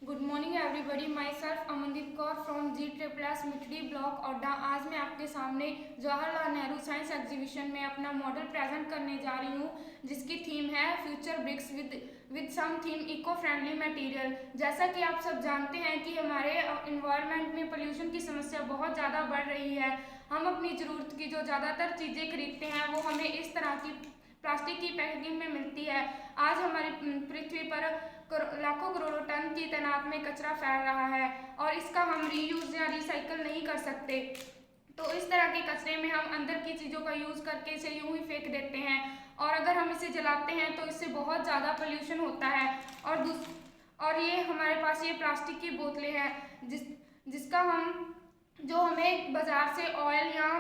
Good morning everybody, my self Amandeep Kaur from G++ मिठड़ी block Voda. आज मैं आपके सामने जवाहरलाल नेहरू साइंस एग्जीबिशन में अपना मॉडल प्रेजेंट करने जा रही हूँ, जिसकी थीम है future bricks with some theme eco friendly material. जैसा कि आप सब जानते हैं कि हमारे इन्वायरमेंट में पोल्यूशन की समस्या बहुत ज़्यादा बढ़ रही है। हम अपनी ज़रूरत की जो ज़्यादातर चीज़ें खरीदते हैं वो हमें इस तरह की प्लास्टिक की पैकेजिंग में मिलती है। आज हमारी पृथ्वी पर लाखों करोड़ों टन की तादाद में कचरा फैल रहा है और इसका हम रीयूज या रिसाइकल नहीं कर सकते। तो इस तरह के कचरे में हम अंदर की चीज़ों का यूज़ करके इसे यूं ही फेंक देते हैं और अगर हम इसे जलाते हैं तो इससे बहुत ज़्यादा पोल्यूशन होता है। और ये हमारे पास ये प्लास्टिक की बोतलें हैं जिसका जो हमें बाज़ार से ऑयल या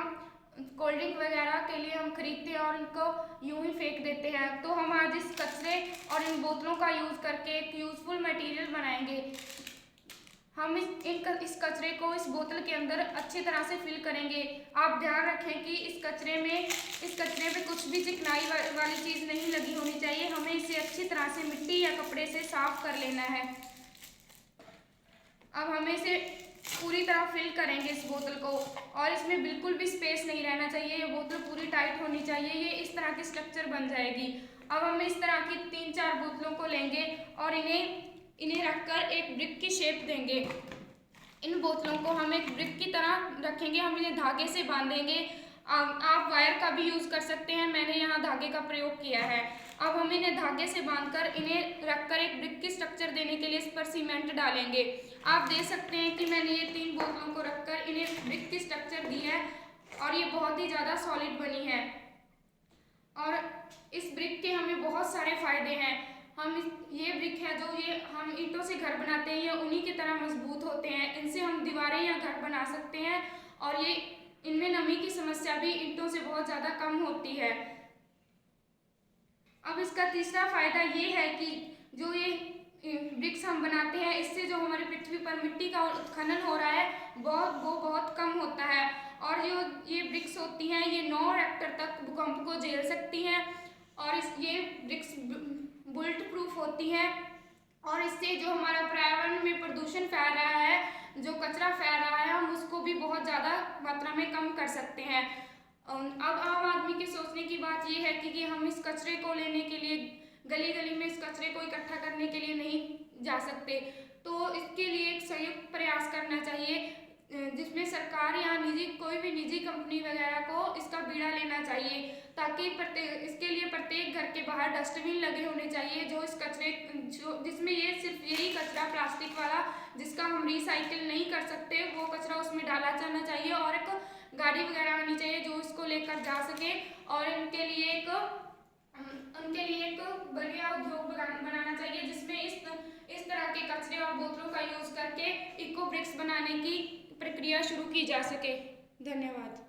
कोल्ड ड्रिंक वगैरह के लिए हम खरीदते हैं और इनको यूं ही फेंक देते हैं। तो हम आज इस कचरे और इन बोतलों का यूज़ करके एक यूज़फुल मटेरियल बनाएंगे। हम इस कचरे को इस बोतल के अंदर अच्छी तरह से फिल करेंगे। आप ध्यान रखें कि इस कचरे पे कुछ भी चिकनाई वाली चीज़ नहीं लगी होनी चाहिए। हमें इसे अच्छी तरह से मिट्टी या कपड़े से साफ कर लेना है। अब हमें इसे पूरी तरह फिल करेंगे इस बोतल को और इसमें बिल्कुल भी स्पेस नहीं रहना चाहिए। ये बोतल पूरी टाइट होनी चाहिए। ये इस तरह की स्ट्रक्चर बन जाएगी। अब हम इस तरह की 3-4 बोतलों को लेंगे और इन्हें रखकर एक ब्रिक की शेप देंगे। इन बोतलों को हम एक ब्रिक की तरह रखेंगे। हम इन्हें धागे से बांधेंगे। आप वायर का भी यूज़ कर सकते हैं, मैंने यहाँ धागे का प्रयोग किया है। अब हम इन्हें धागे से बांधकर इन्हें रखकर एक ब्रिक की स्ट्रक्चर देने के लिए इस पर सीमेंट डालेंगे। आप देख सकते हैं कि मैंने ये 3 बोतलों को रखकर इन्हें ब्रिक की स्ट्रक्चर दी है और ये बहुत ही ज़्यादा सॉलिड बनी है। और इस ब्रिक के हमें बहुत सारे फायदे हैं। ये ब्रिक है जो ये हम ईंटों से घर बनाते हैं, ये उन्हीं की तरह मजबूत होते हैं। इनसे हम दीवारें या घर बना सकते हैं और ये इनमें नमी की समस्या भी ईंटों से बहुत ज़्यादा कम होती है। अब इसका तीसरा फायदा ये है कि जो ये ब्रिक्स हम बनाते हैं इससे जो हमारी पृथ्वी पर मिट्टी का उत्खनन हो रहा है वो बहुत कम होता है। और जो ये ब्रिक्स होती हैं ये 9 रिएक्टर तक भूकंप को झेल सकती हैं और ये ब्रिक्स बुलेट प्रूफ होती हैं। और इससे जो हमारा पर्यावरण में प्रदूषण फैल रहा है, जो कचरा फैल रहा है, हम उसको भी बहुत ज़्यादा मात्रा में कम कर सकते हैं। अब आम आदमी के सोचने की बात यह है कि हम इस कचरे को लेने के लिए गली गली में इस कचरे को इकट्ठा करने के लिए नहीं जा सकते। तो इसके लिए एक संयुक्त प्रयास करना चाहिए जिसमें सरकार या कोई भी निजी कंपनी वगैरह को इसका बीड़ा लेना चाहिए, ताकि इसके लिए प्रत्येक घर के बाहर डस्टबिन लगे होने चाहिए जो इस कचरे जिसमें ये सिर्फ यही कचरा प्लास्टिक वाला जिसका हम रिसाइकिल नहीं कर सकते वो कचरा उसमें डाला जाना चाहिए और एक गाड़ी वगैरह आनी चाहिए जो इसको लेकर जा सके और उनके लिए एक बढ़िया उद्योग बनाना चाहिए जिसमें इस तरह के कचरे और बोतलों का यूज करके इको ब्रिक्स बनाने की प्रक्रिया शुरू की जा सके। धन्यवाद।